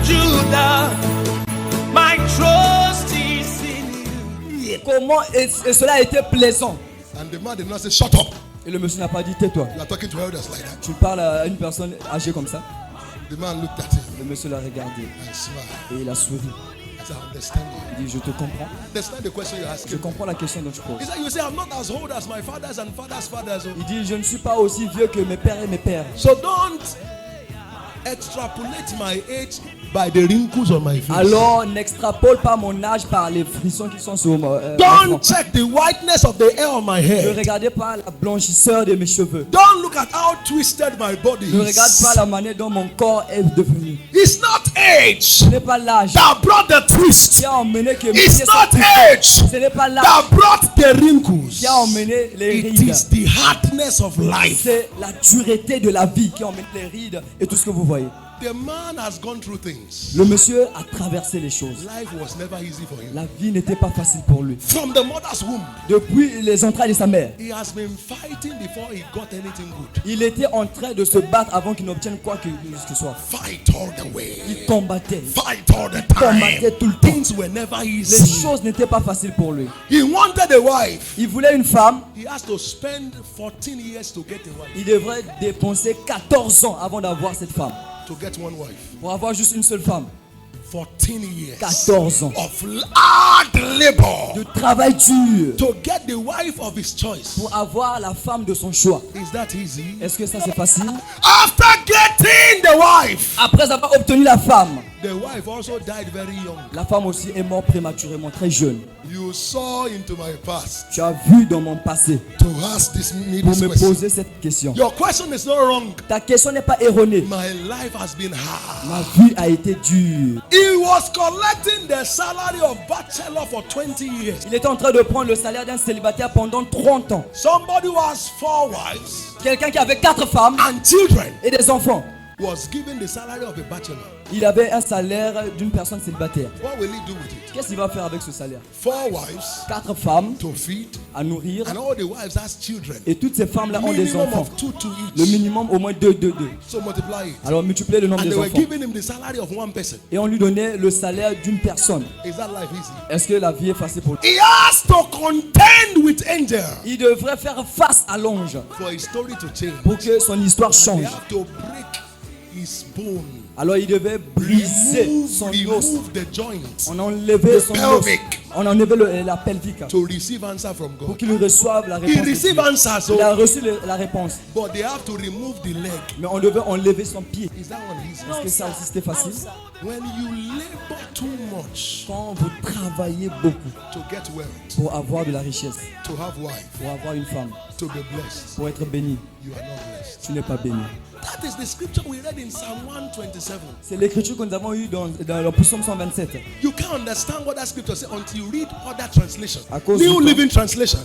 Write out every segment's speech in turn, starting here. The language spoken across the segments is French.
Judah, my trust is in you. Comment et cela a été plaisant. And the man did not say, shut up. Et le monsieur n'a pas dit tais-toi. You are talking to elders like that. Tu parles à une personne âgée comme ça. The man looked at him Le monsieur l'a regardé and smiled. et il a souri. I said, I understand you. Il dit je te comprends. Understand the question you're Je asking. comprends la question dont tu poses. He said, you say, I'm not as old as my fathers and fathers' fathers. Il dit je ne suis pas aussi vieux que mes pères et mes pères. So don't extrapolate my age by the wrinkles on my face. Alors n'extrapole pas mon âge par les frissons qui sont sur mon Don't check the whiteness of the hair on my Ne head. regardez pas la blanchisseur de mes cheveux. Don't look at how twisted my body Ne regarde pas is. la manière dont mon corps est devenu. It's not age Ce n'est pas l'âge that brought the twist. qui a emmené que mes It's pieds sont not twistés. age Ce n'est pas l'âge that brought the wrinkles. qui a emmené les It rides. is the hardness of life. C'est la dureté de la vie qui emmène les rides et tout ce que vous voyez. The man has gone through things. Le monsieur a traversé les choses. Life was never easy for him. La vie n'était pas facile pour lui. From the mother's womb, Depuis les entrailles de sa mère, he has been fighting before he got anything good. il était en train de se battre avant qu'il n'obtienne quoi que ce soit. Fight all the way. Il combattait. Fight all the Combattait time. tout le temps. Things were never Les easy. choses n'étaient pas faciles pour lui. He wanted a wife. Il voulait une femme. He has to spend 14 years to get a wife. Il devrait dépenser 14 ans avant d'avoir cette femme. To get one wife. Pour avoir juste une seule femme. 14 years 14 ans. of hard labor De travail dur. to get the wife of his choice. Pour avoir la femme de son choix. Is that easy? Est-ce que ça c'est facile? After getting the wife, Après avoir obtenu la femme, the wife also died very young. la femme aussi est morte prématurément, très jeune. You saw into my past Tu as vu dans mon passé to ask this pour me question. poser cette question. Your question is not wrong. Ta question n'est pas erronée. My life has been hard. Ma vie a été dure. He was collecting the salary of bachelor for 20 years. Il était en train de prendre le salaire d'un célibataire pendant 30 ans. Somebody who has 4 wives Quelqu'un qui avait 4 femmes and children et des enfants. was given the salary of a bachelor. Il avait un salaire d'une personne célibataire. What will he do with it? Qu'est-ce qu'il va faire avec ce salaire? 4 wives 4 femmes to feed, à nourrir. and all the wives has children. Et toutes ces femmes-là ont des Minimum enfants. of 2 to Le each. minimum au moins 2. So multiply it. Alors multipliez le nombre And des they were enfants. giving him the salary of one person. Et on lui donnait le salaire d'une personne. Is that life easy? Est-ce que la vie est facile pour lui? He has to contend with angels Il devrait faire face à l'ange for his story to change. pour que son histoire And they change. have to break his bone. Alors il devait briser son os. Remove the joints On enlevait son os. pelvic. On enlevait la pelvique To receive answer from pour God. qu'il reçoive la He réponse. de received Dieu. answers, Il a so, reçu la réponse. but they have to remove the leg. Mais on devait enlever son pied. Is that one easy? Est-ce que ça aussi c'était facile? When you labor too much Quand vous travaillez beaucoup to get wealth, pour avoir de la richesse, to have wife, pour avoir une femme, to be blessed, pour être béni, you are not blessed. tu n'es pas béni. That is the scripture we read in Psalm 127. C'est l'écriture que nous avons eue dans le psaume 127. You can't understand what that scripture says until you read other translation. À cause New du Living Translation.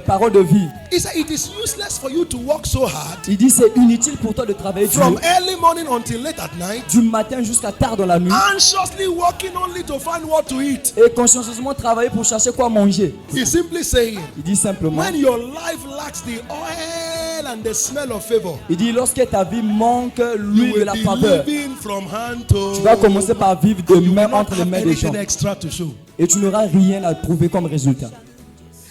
Parole de vie. He said it is useless for you to work so hard Il dit c'est inutile pour toi de travailler from dur, early morning until late at night, du matin jusqu'à tard dans la nuit anxiously working only to find what to eat. et consciencieusement travailler pour chercher quoi manger. He's simply saying, Il dit simplement, when your life lacks the oil and the smell of favor, il dit lorsque ta vie manque l'huile you de will la be faveur, living from hand to tu vas commencer par vivre de you will main not entre les have mains des gens anything extra to show. et tu n'auras rien à prouver comme résultat.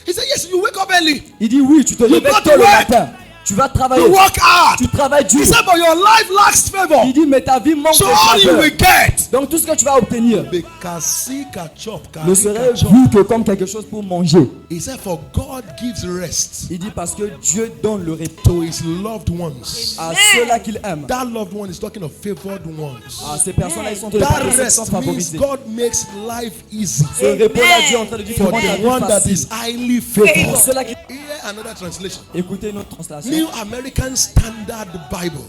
He said, yes, you wake up early, Il dit oui, tu te You réveilles go tôt to le work. matin, tu vas travailler, you work hard. tu travailles dur. He said, but your life lacks favor. Il dit mais ta vie manque So de all you faveur. will get Donc tout ce que tu vas obtenir ne ne serait vu que comme quelque chose pour manger. He said, for God gives rest Il dit parce que Dieu donne le repos to his loved ones. à ceux-là qu'il aime. That loved one is talking of favored ones. À ces personnes-là, ils sont de That personnes rest means favorisées. God makes life easy Ce repos-là, Dieu est en train de dire for comment ta the vie one that is facile. highly Pour favored. ceux-là qui... Here another translation. Écoutez notre translation. New American Standard Bible.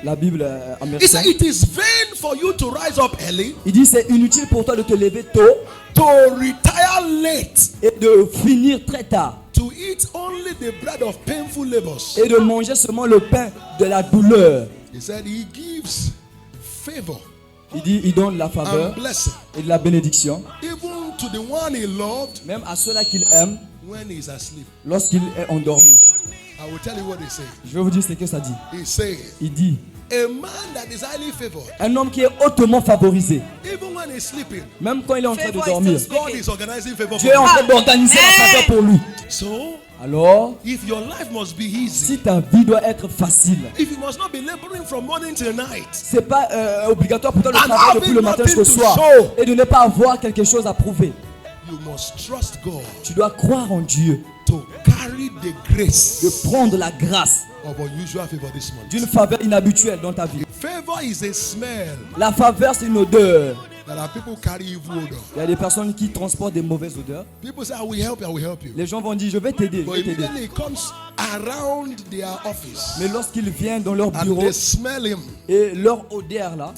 La Bible He said, américaine. it is vain for you to rise up early, Il dit c'est inutile pour toi de te lever tôt to retire late, et de finir très tard to eat only the bread of painful labors. et de manger seulement le pain de la douleur. He said he gives favor Il dit il donne la faveur and blessing et de la bénédiction even to the one he loved même à ceux-là qu'il aime when he's asleep. lorsqu'il est endormi. I will tell you what he said. Je vais vous dire ce que ça dit. He said, Il dit A man that is highly favored, Un homme qui est hautement favorisé. even when he's sleeping, Même quand il est en train de Favor dormir. is God is organizing favor Dieu est en for train d'organiser la faveur pour lui. you. So, Alors, if your life must be easy, si ta vie doit être facile, if you must not be laboring from morning till night, c'est pas obligatoire pour toi de And travailler depuis having le matin jusqu'au nothing to soir show. et de ne pas avoir quelque chose à prouver. you must trust God Tu dois croire en Dieu, to carry the grace de prendre la grâce of unusual favor this month. d'une faveur inhabituelle dans ta vie. Favor is a smell La faveur, c'est une odeur. that our people carry evil odor. Il y a des personnes qui transportent des mauvaises odeurs. People say, I will help you, I will help you. Les gens vont dire, je vais t'aider, je But vais t'aider. immediately it comes around their office Mais lorsqu'ils viennent dans leur and bureau they smell him, et leur odeur là,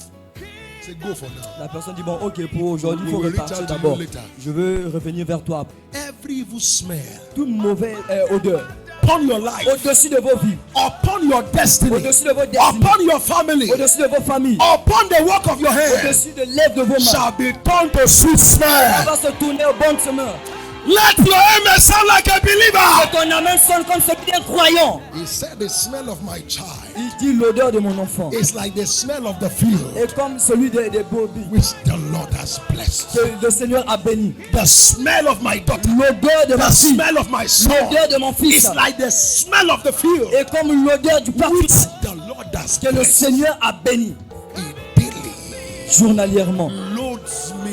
say, go for now. la personne dit, bon, ok, pour aujourd'hui, il faut We will reach repartir out to you d'abord. later. Je veux revenir vers toi. Every evil smell Toute mauvaise odeur, upon your life, au-dessus de vos vies, upon your destiny, au-dessus de vos destinées, upon your family, au-dessus de vos familles, upon the work of your hands, au-dessus de l'œuvre de vos mains, shall be turned to sweet ça smell. va se tourner au bon chemin. Let your amen sound like a Que believer. ton amen sonne comme celui d'un croyant. He said, the smell of my child Il dit l'odeur de mon enfant is like the smell of the field est comme celui des brebis which the Lord has blessed. que le Seigneur a béni. The smell of my daughter, L'odeur de ma the fille, smell of my son, l'odeur de mon fils is like the smell of the field est comme l'odeur du which parfum the Lord has que le blessed. Seigneur a béni. He daily Journalièrement, loads me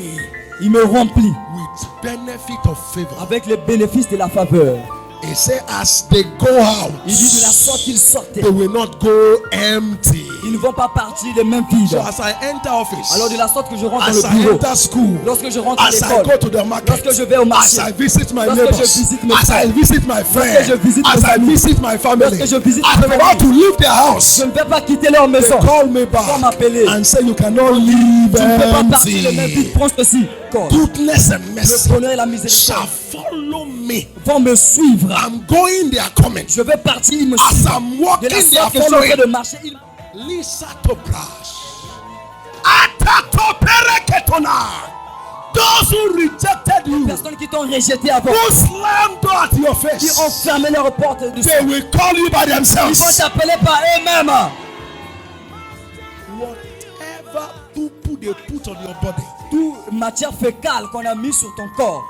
il me remplit with benefit of favor. avec les bénéfices de la faveur. He said, as they go out, Il dit de la sorte qu'ils sortaient. they will not go empty. Ils ne vont pas partir les mains So vides. as I enter office, Alors de la sorte que je rentre dans as le I bureau, enter school, lorsque je rentre à as I l'école, go to the market, lorsque je vais au as marché, I visit my lorsque je neighbors, visite mes as I frères, visit my friends, je visite as mes I amis, visit my family, lorsque je visite as ma I'm about to famille, leave their house, je ne vais pas quitter leur they maison. call me Ils vont back m'appeler. and say you cannot leave Tu ne peux pas partir les mains empty. vides. Prends ceci. Corps. Goodness and Le mercy bonheur et la shall miséricorde follow me. vont me suivre. I'm going, they are coming. Je vais partir, ils me As suivent. I'm De walking, la they are sorte que je suis en train following. de marcher, ils... Lisa to brush. Atatopereketona. Those who rejected you, personnes qui t'ont rejeté avant, who slammed door at your qui ont face, fermé leurs portes dessus, they will call you by ils vont themselves. t'appeler par eux-mêmes. Whatever poo they put on your body, Toute matière fécale qu'on a mis sur ton corps,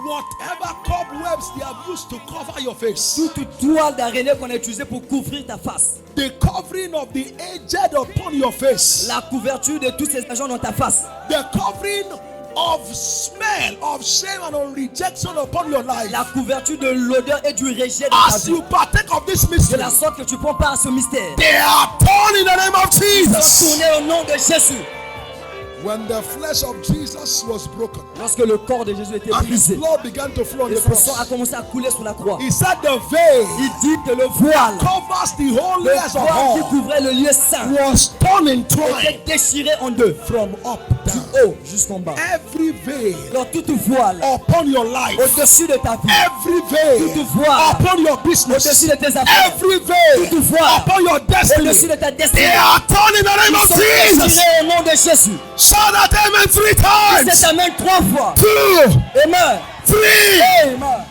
whatever cobwebs they have used to cover your face, toute toile d'araignée qu'on a utilisée pour couvrir ta face, the covering of the aged upon your face, la couverture de tous ces agents dans ta face, the covering of smell, of shame and of rejection upon your life. la couverture de l'odeur et du rejet dans ta As vie. you partake of this De mystery, la sorte que tu prends part à ce mystère. they are torn in the name of Jesus. Tourner au nom de Jésus. When the flesh of Jesus was broken Lorsque le corps de Jésus était and his brisé blood began to flow on et the son sang a cross, commencé à couler sur la croix, he said the veil il dit que le voile, covers the le holiest of voile qui all couvrait le lieu saint, was torn in était twain déchiré en deux, from up du down. haut jusqu'en bas. Every veil Alors toute voile upon your life, au-dessus de ta vie, every veil toute voile upon your business, au-dessus de tes affaires, every veil toute voile upon your au-dessus destiny, de ta they destinée, are torn in the name ils of sont Jesus. déchirés au nom de Jésus. Shout that amen 3 C'est times. amen 3 fois. 2, Amen. 3. Amen.